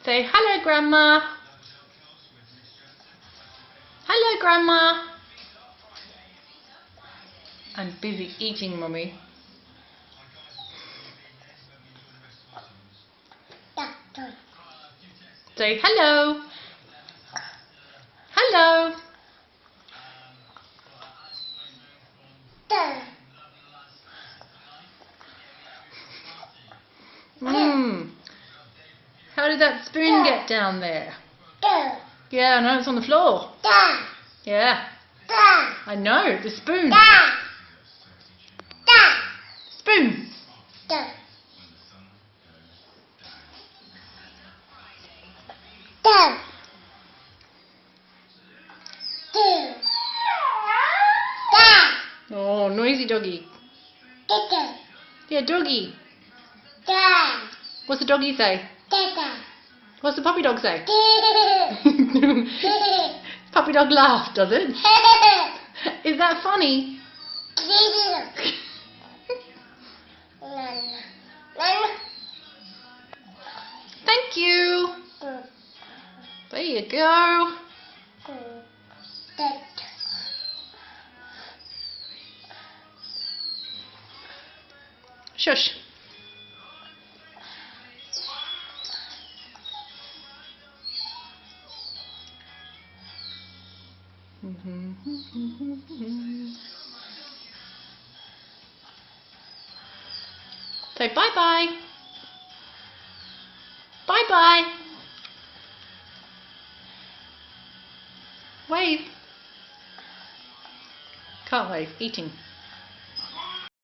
Say hello, Grandma. Hello, Grandma. I'm busy eating, Mummy. Say hello. Hello. How did that spoon get down there? Yeah, I know, it's on the floor. Yeah. I know, the spoon. Spoon. Oh, noisy doggy. Yeah, doggy. What's the doggy say? What's the puppy dog say? Puppy dog laugh, does it? Is that funny? Thank you. There you go. Shush. Say bye-bye. Bye-bye. Wave. Can't wave. Eating.